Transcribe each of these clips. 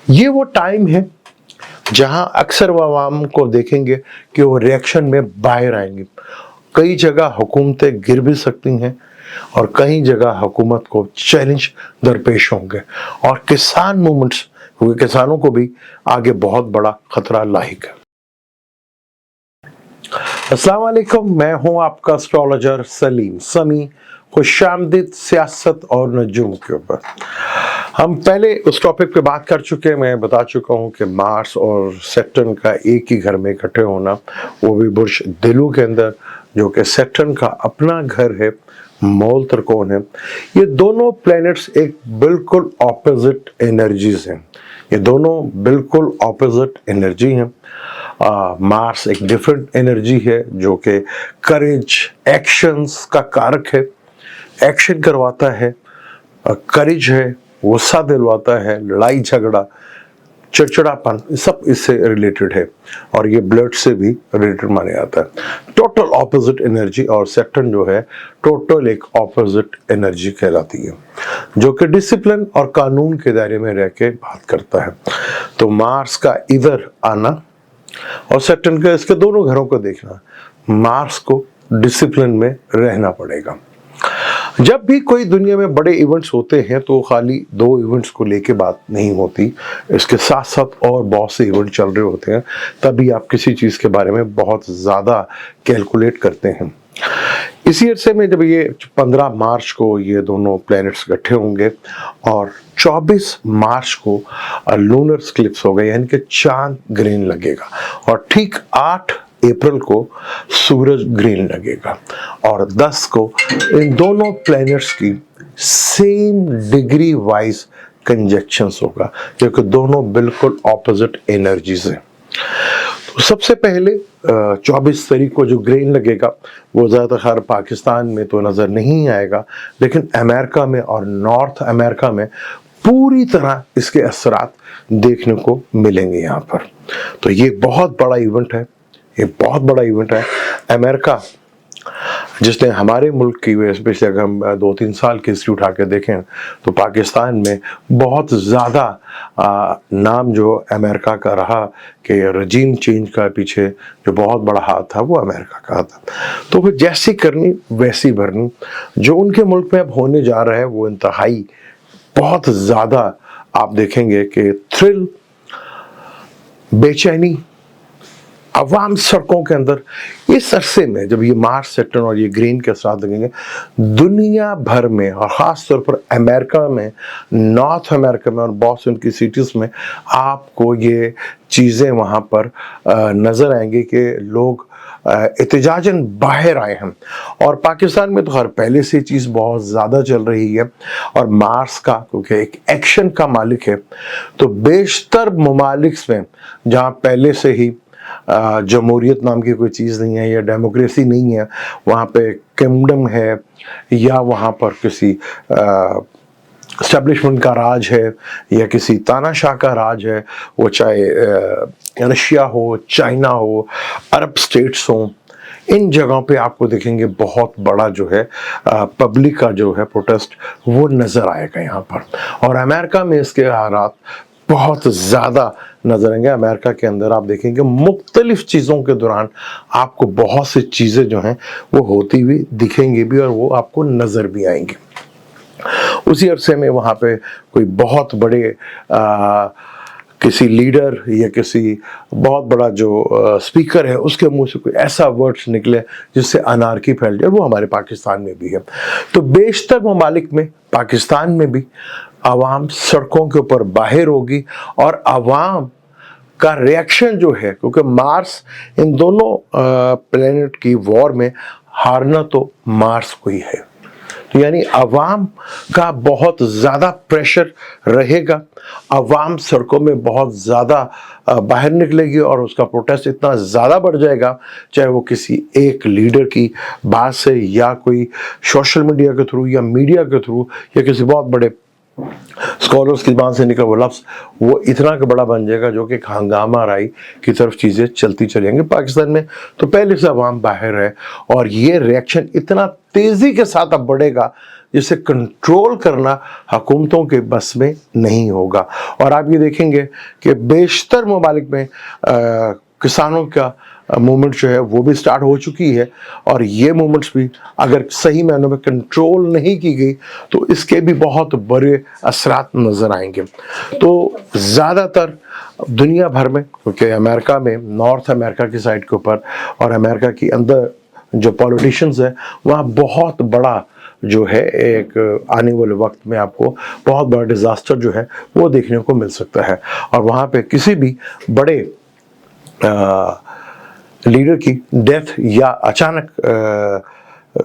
ये वो टाइम है जहां अक्सर वो आवाम को देखेंगे कि वो रिएक्शन में बाहर आएंगे। कई जगह हुकूमतें गिर भी सकती हैं और कई जगह हुकूमत को चैलेंज दरपेश होंगे, और किसान मूवमेंट्स, क्योंकि किसानों को भी आगे बहुत बड़ा खतरा लाहिक है। अस्सलाम वालेकुम, मैं हूं आपका एस्ट्रोलॉजर सलीम समी। खुशामदीद सियासत और नजूम के ऊपर। हम पहले उस टॉपिक पे बात कर चुके हैं। मैं बता चुका हूं कि मार्स और सैटर्न का एक ही घर में इकट्ठे होना, वो भी बुर्ज दिलू के अंदर, जो कि सैटर्न का अपना घर है, मूल त्रिकोण है। ये दोनों प्लैनेट्स एक बिल्कुल ऑपोजिट एनर्जीज हैं। ये दोनों बिल्कुल ऑपोजिट एनर्जी हैं। मार्स एक डिफरेंट एनर्जी है जो कि करेज, एक्शंस का कारक है, एक्शन करवाता है। करेज है, गुस्सा दिलवाता है, लड़ाई झगड़ा, चिड़चिड़ापन, सब इससे रिलेटेड है, और ये ब्लड से भी रिलेटेड माना जाता है। टोटल ऑपोजिट एनर्जी, और सैटर्न जो है टोटल एक ऑपोजिट एनर्जी कहलाती है, जो कि डिसिप्लिन और कानून के दायरे में रह के बात करता है। तो मार्स का इधर आना और सैटर्न का, इसके दोनों घरों को देखना, मार्स को डिसिप्लिन में रहना पड़ेगा। जब भी कोई दुनिया में बड़े इवेंट्स होते हैं तो खाली दो इवेंट्स को लेके बात नहीं होती, इसके साथ साथ और बहुत से इवेंट चल रहे होते हैं, तभी आप किसी चीज़ के बारे में बहुत ज़्यादा कैलकुलेट करते हैं। इसी अरसे में जब ये 15 मार्च को ये दोनों प्लैनेट्स इकट्ठे होंगे और 24 मार्च को लूनर स्क्लिप्स होगा, यानी कि चांद ग्रीन लगेगा, और ठीक 8 अप्रैल को सूरज ग्रीन लगेगा, और 10 को इन दोनों प्लैनेट्स की सेम डिग्री वाइज कंजक्शंस होगा, क्योंकि दोनों बिल्कुल ऑपोजिट एनर्जीज हैं। तो सबसे पहले 24 तारीख को जो ग्रीन लगेगा वो ज़्यादातर पाकिस्तान में तो नज़र नहीं आएगा, लेकिन अमेरिका में और नॉर्थ अमेरिका में पूरी तरह इसके असरात देखने को मिलेंगे यहाँ पर। तो ये बहुत बड़ा इवेंट है, ये बहुत बड़ा इवेंट है। अमेरिका, जिसने हमारे मुल्क की स्पेशली अगर हम 2-3 साल की हिस्ट्री उठा के देखें तो पाकिस्तान में बहुत ज़्यादा नाम जो अमेरिका का रहा कि रजीम चेंज का पीछे जो बहुत बड़ा हाथ था वो अमेरिका का था। तो फिर जैसी करनी वैसी भरनी, जो उनके मुल्क में अब होने जा रहा है वो इंतहाई बहुत ज़्यादा आप देखेंगे कि थ्रिल, बेचैनी, अवाम सड़कों के अंदर इस अरसे में जब ये मार्च, सैटर्न और ये ग्रीन के साथ लगेंगे, दुनिया भर में और ख़ास तौर पर अमेरिका में, नॉर्थ अमेरिका में और बहुत सी उनकी सिटीज़ में आपको ये चीज़ें वहाँ पर नज़र आएंगी कि लोग एहतिजाजन बाहर आए हैं। और पाकिस्तान में तो हर पहले से चीज़ बहुत ज़्यादा चल रही है, और मार्स का क्योंकि एक एक्शन का मालिक है, तो बेशतर ममालिक में जहाँ पहले से ही जमहूरियत नाम की कोई चीज़ नहीं है या डेमोक्रेसी नहीं है, वहाँ पे किंगडम है या वहाँ पर किसी एस्टेब्लिशमेंट का राज है या किसी तानाशाह का राज है, वो चाहे रशिया हो, चाइना हो, अरब स्टेट्स हों, इन जगहों पे आपको देखेंगे बहुत बड़ा जो है पब्लिक का जो है प्रोटेस्ट वो नज़र आएगा यहाँ पर। और अमेरिका में इसके हालात बहुत ज़्यादा नजर आएंगे। अमेरिका के अंदर आप देखेंगे मुख्तलिफ चीज़ों के दौरान आपको बहुत सी चीज़ें जो हैं वो होती हुई दिखेंगी भी, और वो आपको नज़र भी आएंगी। उसी अरसे में वहाँ पे कोई बहुत बड़े किसी लीडर या किसी बहुत बड़ा जो स्पीकर है उसके मुंह से कोई ऐसा वर्ड्स निकले जिससे अनारकी फैल जाए, वो हमारे पाकिस्तान में भी है। तो बेशतर ममालिक में, पाकिस्तान में भी आवाम सड़कों के ऊपर बाहर होगी, और आवाम का रिएक्शन जो है, क्योंकि मार्स इन दोनों प्लेनेट की वॉर में हारना तो मार्स को ही है, तो यानी अवाम का बहुत ज़्यादा प्रेशर रहेगा, अवाम सड़कों में बहुत ज़्यादा बाहर निकलेगी, और उसका प्रोटेस्ट इतना ज़्यादा बढ़ जाएगा, चाहे वो किसी एक लीडर की बात से या कोई सोशल मीडिया के थ्रू या मीडिया के थ्रू या किसी बहुत बड़े स्कॉलर्स की जुबान से निकला वो लफ्ज़ वो इतना का बड़ा बन जाएगा जो कि हंगामा राई की तरफ चीज़ें चलती चलेंगी। पाकिस्तान में तो पहले से अवाम बाहर है, और ये रिएक्शन इतना तेज़ी के साथ अब बढ़ेगा जिसे कंट्रोल करना हुकूमतों के बस में नहीं होगा। और आप ये देखेंगे कि बेशतर ममालिक में किसानों का मूवमेंट जो है वो भी स्टार्ट हो चुकी है, और ये मूवमेंट्स भी अगर सही मायनों में कंट्रोल नहीं की गई तो इसके भी बहुत बड़े असरात नज़र आएंगे। तो ज़्यादातर दुनिया भर में, क्योंकि अमेरिका में, नॉर्थ अमेरिका की साइड के ऊपर और अमेरिका के अंदर जो पॉलिटिशियंस है वहाँ बहुत बड़ा जो है एक आने वाले वक्त में आपको बहुत बड़ा डिज़ास्टर जो है वो देखने को मिल सकता है। और वहाँ पे किसी भी बड़े लीडर की डेथ या अचानक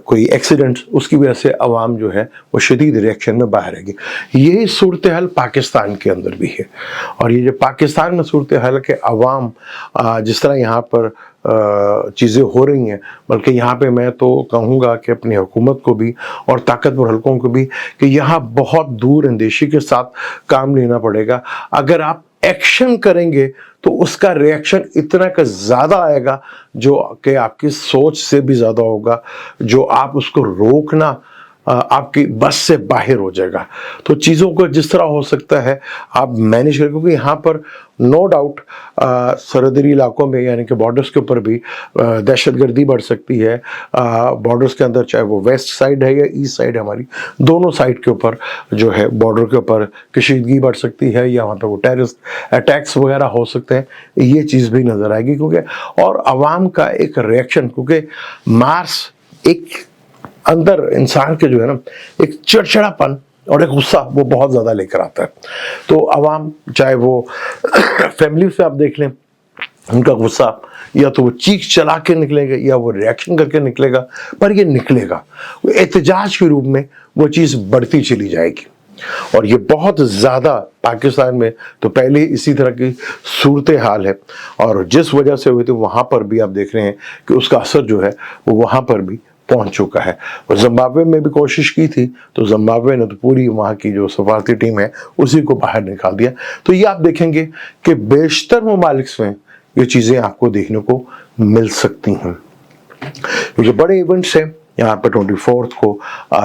कोई एक्सीडेंट, उसकी वजह से अवाम जो है वो शदीद रिएक्शन में बाहर आएगी। यही सूरत हाल पाकिस्तान के अंदर भी है। और ये जो पाकिस्तान में सूरत हाल के अवाम जिस तरह यहाँ पर चीज़ें हो रही हैं, बल्कि यहाँ पे मैं तो कहूँगा कि अपनी हुकूमत को भी और ताकतवर हलकों को भी कि यहाँ बहुत दूर अंदेशी के साथ काम लेना पड़ेगा। अगर आप एक्शन करेंगे तो उसका रिएक्शन इतना का ज़्यादा आएगा जो कि आपकी सोच से भी ज़्यादा होगा, जो आप उसको रोकना आपकी बस से बाहर हो जाएगा। तो चीज़ों को जिस तरह हो सकता है आप मैनेज करें, क्योंकि यहाँ पर नो डाउट सरहदी इलाकों में यानी कि बॉर्डर्स के ऊपर भी दहशतगर्दी बढ़ सकती है। बॉर्डर्स के अंदर चाहे वो वेस्ट साइड है या ईस्ट साइड है, हमारी दोनों साइड के ऊपर जो है बॉर्डर के ऊपर कशीदगी बढ़ सकती है, या वहाँ पर वो टेररिस्ट अटैक्स वगैरह हो सकते हैं। ये चीज़ भी नज़र आएगी, क्योंकि और आवाम का एक रिएक्शन, क्योंकि मार्स एक अंदर इंसान के जो है ना एक चिड़चिड़ापन और एक गुस्सा वो बहुत ज़्यादा लेकर आता है। तो अवाम चाहे वो फैमिली से आप देख लें, उनका गुस्सा या तो वो चीख चला के निकलेगा या वो रिएक्शन करके निकलेगा, पर ये निकलेगा, वो एहतजाज के रूप में वो चीज़ बढ़ती चली जाएगी। और ये बहुत ज़्यादा पाकिस्तान में तो पहले ही इसी तरह की सूरत हाल है, और जिस वजह से हुई थी वहाँ पर भी आप देख रहे हैं कि उसका असर जो है वो वहाँ पर भी पहुंच चुका है। और जिम्बाब्वे में भी कोशिश की थी, तो जिम्बाब्वे ने तो पूरी वहाँ की जो सफारती टीम है उसी को बाहर निकाल दिया। तो ये आप देखेंगे कि बेशतर ममालिक में ये चीज़ें आपको देखने को मिल सकती हैं। जो बड़े इवेंट्स हैं यहाँ पर 24 को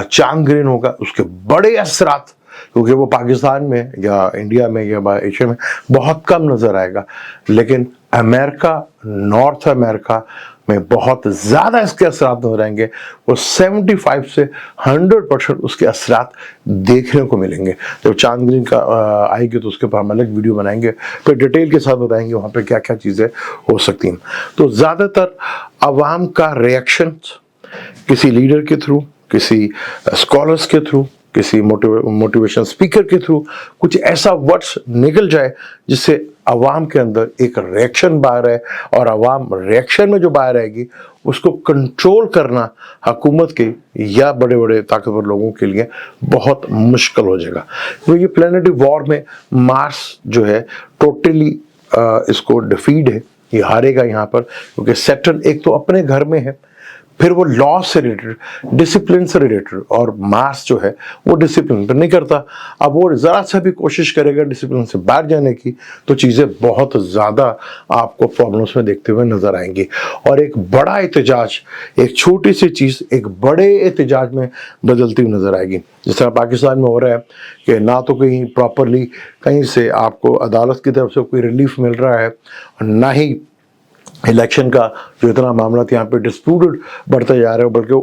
चांद ग्रहण होगा, उसके बड़े असरात, क्योंकि वो पाकिस्तान में या इंडिया में या एशिया में बहुत कम नज़र आएगा, लेकिन अमेरिका, नॉर्थ अमेरिका में बहुत ज़्यादा इसके असरात नजर आएंगे। वो 75 से 100% उसके असरात देखने को मिलेंगे। जब चांद ग्रहण का आएगी तो उसके ऊपर हम अलग वीडियो बनाएंगे, फिर डिटेल के साथ बताएंगे वहाँ पे क्या क्या चीज़ें हो सकती हैं। तो ज़्यादातर आवाम का रिएक्शन किसी लीडर के थ्रू, किसी स्कॉलर्स के थ्रू, किसी मोटिवेशन स्पीकर के थ्रू कुछ ऐसा वर्ड्स निकल जाए जिससे अवाम के अंदर एक रिएक्शन बाहर है, और अवाम रिएक्शन में जो बाहर आएगी उसको कंट्रोल करना हुकूमत के या बड़े बड़े ताकतवर लोगों के लिए बहुत मुश्किल हो जाएगा। तो ये प्लानिटरी वॉर में मार्स जो है टोटली इसको डिफीट है, ये हारेगा यहाँ पर, क्योंकि सैटर्न एक तो अपने घर में है, फिर वो लॉ से रिलेटेड, डिसिप्लिन से रिलेटेड, और मार्स जो है वो डिसिप्लिन पर नहीं करता। अब वो ज़रा सा भी कोशिश करेगा डिसिप्लिन से बाहर जाने की तो चीज़ें बहुत ज़्यादा आपको प्रॉब्लम्स में देखते हुए नज़र आएंगी। और एक बड़ा एहतजाज, एक छोटी सी चीज़ एक बड़े एहतजाज में बदलती हुई नज़र आएगी। जिस तरह पाकिस्तान में हो रहा है कि ना तो कहीं प्रॉपरली कहीं से आपको अदालत की तरफ से कोई रिलीफ मिल रहा है, ना ही इलेक्शन का जो इतना मामला यहाँ पे डिस्प्यूटेड बढ़ते जा रहे हो, बल्कि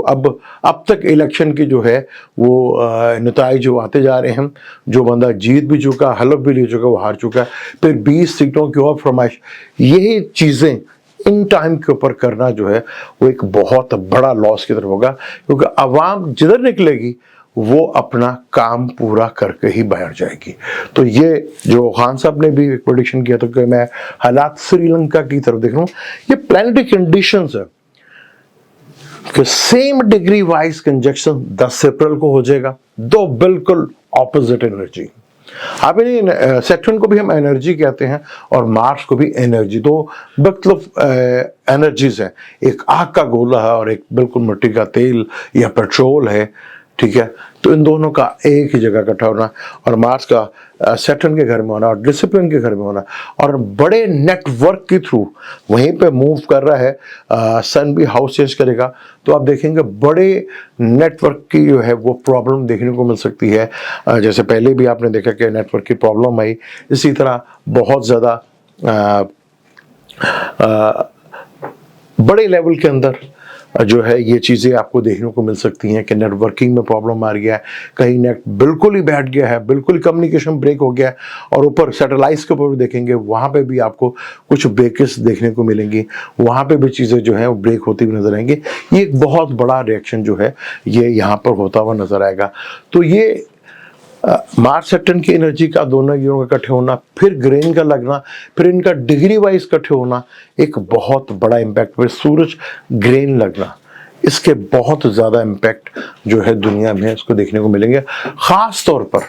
अब तक इलेक्शन की जो है वो नतीजे जो आते जा रहे हैं, जो बंदा जीत भी चुका, हलफ भी ले चुका, वो हार चुका है, फिर 20 सीटों की और फरमाइश, यही चीज़ें इन टाइम के ऊपर करना जो है वो एक बहुत बड़ा लॉस की तरफ होगा, क्योंकि आवाम जिधर निकलेगी वो अपना काम पूरा करके ही बाहर जाएगी। तो ये जो खान साहब ने भी एक प्रेडिक्शन किया था कि मैं हालात श्रीलंका की तरफ देख रहा हूँ, ये प्लैनेटरी कंडीशंस है कि सेम डिग्री वाइज कंजक्शन 10 अप्रैल को हो जाएगा, दो बिल्कुल ऑपोजिट एनर्जी। आप इन्हें सैटर्न को भी हम एनर्जी कहते हैं और मार्स को भी एनर्जी, दो मतलब एनर्जीज हैं, एक आग का गोला है और एक बिल्कुल मिट्टी का तेल या पेट्रोल है। ठीक है। तो इन दोनों का एक ही जगह इकट्ठा होना और मार्स का सैटर्न के घर में होना और डिसिप्लिन के घर में होना और बड़े नेटवर्क के थ्रू वहीं पे मूव कर रहा है। सन भी हाउस चेंज करेगा तो आप देखेंगे बड़े नेटवर्क की जो है वो प्रॉब्लम देखने को मिल सकती है। जैसे पहले भी आपने देखा कि नेटवर्क की प्रॉब्लम आई, इसी तरह बहुत ज़्यादा बड़े लेवल के अंदर जो है ये चीज़ें आपको देखने को मिल सकती हैं कि नेटवर्किंग में प्रॉब्लम आ गया है, कहीं नेट बिल्कुल ही बैठ गया है, बिल्कुल कम्युनिकेशन ब्रेक हो गया है। और ऊपर सैटेलाइट्स के ऊपर भी देखेंगे वहाँ पे भी आपको कुछ ब्रेकेज देखने को मिलेंगी, वहाँ पे भी चीज़ें जो है वो ब्रेक होती हुई नजर आएंगी। ये एक बहुत बड़ा रिएक्शन जो है ये यहाँ पर होता हुआ नजर आएगा। तो ये मार्स सैटर्न की एनर्जी का दोनों यूरों का इकट्ठे होना, फिर ग्रेन का लगना, फिर इनका डिग्री वाइज इकट्ठे होना, एक बहुत बड़ा इम्पैक्ट। फिर सूरज ग्रेन लगना, इसके बहुत ज़्यादा इम्पैक्ट जो है दुनिया में इसको देखने को मिलेंगे। ख़ास तौर पर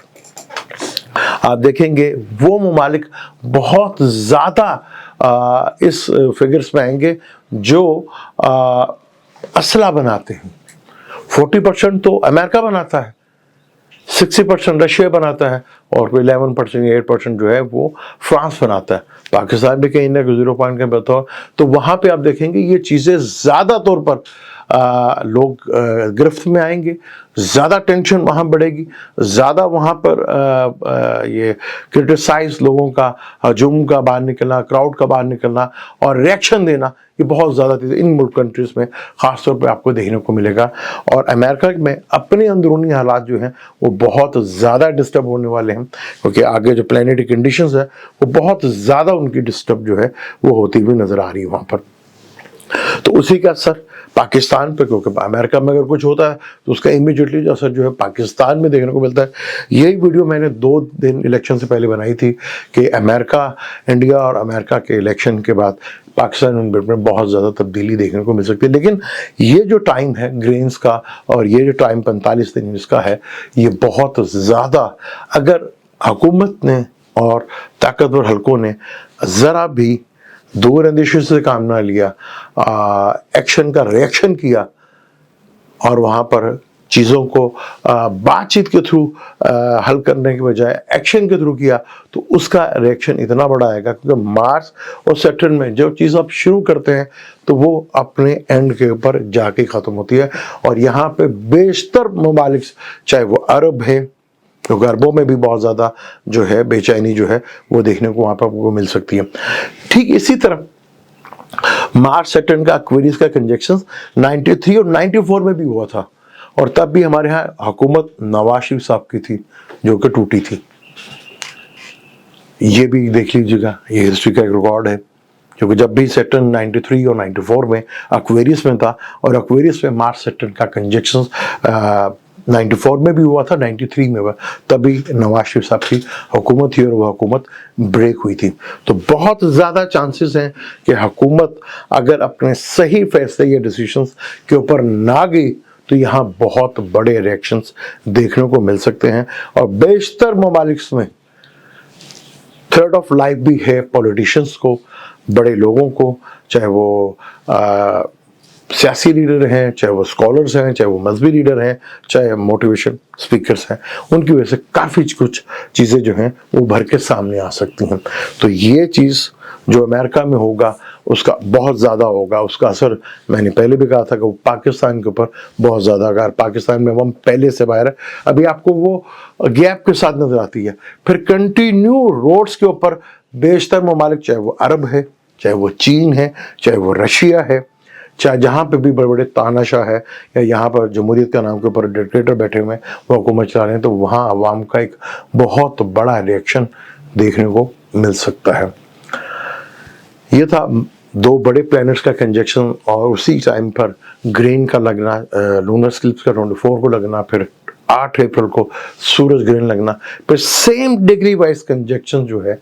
आप देखेंगे वो ममालिक बहुत ज़्यादा इस फिगर्स में आएंगे जो असला बनाते हैं। 40% तो अमेरिका बनाता है, 60% रशिया बनाता है और 11% या 8% जो है वो फ्रांस बनाता है। पाकिस्तान भी कहीं ना कहीं 0 पॉइंट के बताओ। तो वहाँ पे आप देखेंगे ये चीज़ें ज़्यादा तौर पर लोग गिरफ्त में आएंगे, ज़्यादा टेंशन वहाँ बढ़ेगी, ज़्यादा वहाँ पर ये क्रिटिसाइज लोगों का, हजूम का बाहर निकलना, क्राउड का बाहर निकलना और रिएक्शन देना, ये बहुत ज़्यादा चीज़ें इन मुल्क कंट्रीज़ में ख़ासतौर पर आपको देखने को मिलेगा। और अमेरिका में अपने अंदरूनी हालात जो हैं वो बहुत ज़्यादा डिस्टर्ब होने वाले हैं, क्योंकि आगे जो प्लानिटरी कंडीशंस है वो बहुत ज़्यादा उनकी डिस्टर्ब जो है वो होती हुई नज़र आ रही है वहाँ पर। तो उसी का असर पाकिस्तान पे, क्योंकि अमेरिका में अगर कुछ होता है तो उसका इमीडिएटली जो असर जो है पाकिस्तान में देखने को मिलता है। यही वीडियो मैंने 2 दिन इलेक्शन से पहले बनाई थी कि अमेरिका, इंडिया और अमेरिका के इलेक्शन के बाद पाकिस्तान में बहुत ज़्यादा तब्दीली देखने को मिल सकती है। लेकिन ये जो टाइम है ग्रेन्स का और ये जो टाइम 45 दिन इसका है, ये बहुत ज़्यादा, अगर हुकूमत ने और ताकतवर हलकों ने ज़रा भी दूर अंदेशे से काम ना लिया, एक्शन का रिएक्शन किया और वहाँ पर चीज़ों को बातचीत के थ्रू हल करने के बजाय एक्शन के थ्रू किया, तो उसका रिएक्शन इतना बड़ा आएगा। क्योंकि मार्स और सैटर्न में जो चीज़ आप शुरू करते हैं तो वो अपने एंड के ऊपर जाके ख़त्म होती है। और यहाँ पे बेशतर ममालिक, चाहे वो अरब है, क्योंकि अरबों में भी बहुत ज़्यादा जो है बेचैनी जो है वो देखने को वहाँ पर आपको मिल सकती है। ठीक इसी तरह मार्स सैटर्न का एक्वेरियस का कंजक्शन 93 और 94 में भी हुआ था, और तब भी हमारे यहाँ हुकूमत नवाज शरीफ साहब की थी जो कि टूटी थी। ये भी देख लीजिएगा, ये हिस्ट्री का एक रिकॉर्ड है, क्योंकि जब भी सैटर्न 93 और 94 में एक्वेरियस में था और एक्वेरियस में मार्स सैटर्न का कंजक्शन 94 में भी हुआ था, 93 में हुआ, तभी नवाज शरीफ साहब की हुकूमत थी और वह हुकूमत ब्रेक हुई थी। तो बहुत ज़्यादा चांसेस हैं कि हुकूमत अगर अपने सही फैसले या डिसीजंस के ऊपर ना गई तो यहाँ बहुत बड़े रिएक्शंस देखने को मिल सकते हैं। और बेशतर ममालिक में थ्रेट ऑफ लाइफ भी है पॉलिटिशियंस को, बड़े लोगों को, चाहे वो सियासी लीडर हैं, चाहे वो स्कॉलर्स हैं, चाहे वो मजहबी लीडर हैं, चाहे मोटिवेशन स्पीकर्स हैं, उनकी वजह से काफ़ी कुछ चीज़ें जो हैं वो उभर के सामने आ सकती हैं। तो ये चीज़ जो अमेरिका में होगा उसका बहुत ज़्यादा होगा, उसका असर मैंने पहले भी कहा था कि वो पाकिस्तान के ऊपर बहुत ज़्यादा, अगर पाकिस्तान में हम पहले से बाहर है, अभी आपको वो गैप के साथ नजर आती है। फिर कंटिन्यू रोड्स के ऊपर बेशतर ममालिक, चाहे वो अरब है, चाहे वो चीन है, चाहे वो रशिया है, चाहे जहाँ पे भी बड़े बड़े तानाशाह है या यहाँ पर जमहूरियत के नाम के ऊपर डिक्टेटर बैठे हुए हैं वो हुकूमत चला रहे हैं, तो वहाँ अवाम का एक बहुत बड़ा रिएक्शन देखने को मिल सकता है। ये था 2 बड़े प्लैनेट्स का कंजक्शन और उसी टाइम पर ग्रेन का लगना, लूनर स्लिप्स का 24 को लगना, फिर 8 अप्रैल को सूरज ग्रहण लगना, फिर सेम डिग्री वाइज कंजक्शन जो है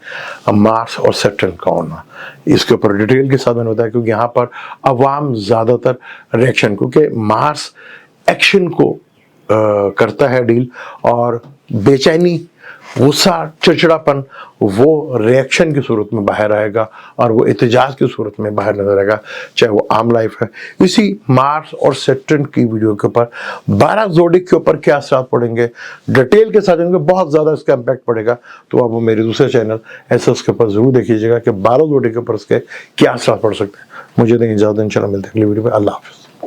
मार्स और सैटर्न का होना। इसके ऊपर डिटेल के साथ मैंने बताया, क्योंकि यहाँ पर अवाम ज़्यादातर रिएक्शन, क्योंकि मार्स एक्शन को करता है डील और बेचैनी गुस्सा, चिड़चिड़ापन वो रिएक्शन की सूरत में बाहर आएगा और वो एहतजाज की सूरत में बाहर नजर आएगा, चाहे वो आम लाइफ है। इसी मार्स और सैटर्न की वीडियो के ऊपर 12 ज़ोडिएक के ऊपर क्या असर पड़ेंगे डिटेल के साथ, इनके बहुत ज़्यादा इसका इम्पैक्ट पड़ेगा। तो आप वो मेरे दूसरे चैनल एसएस के ऊपर ज़रूर देखिएगा कि 12 ज़ोडिएक के ऊपर इसके क्या असर पड़ सकते हैं। मुझे दें इजाज़त, इंशाल्लाह मिलते हैं अगली वीडियो में। अल्लाह हाफ़िज़।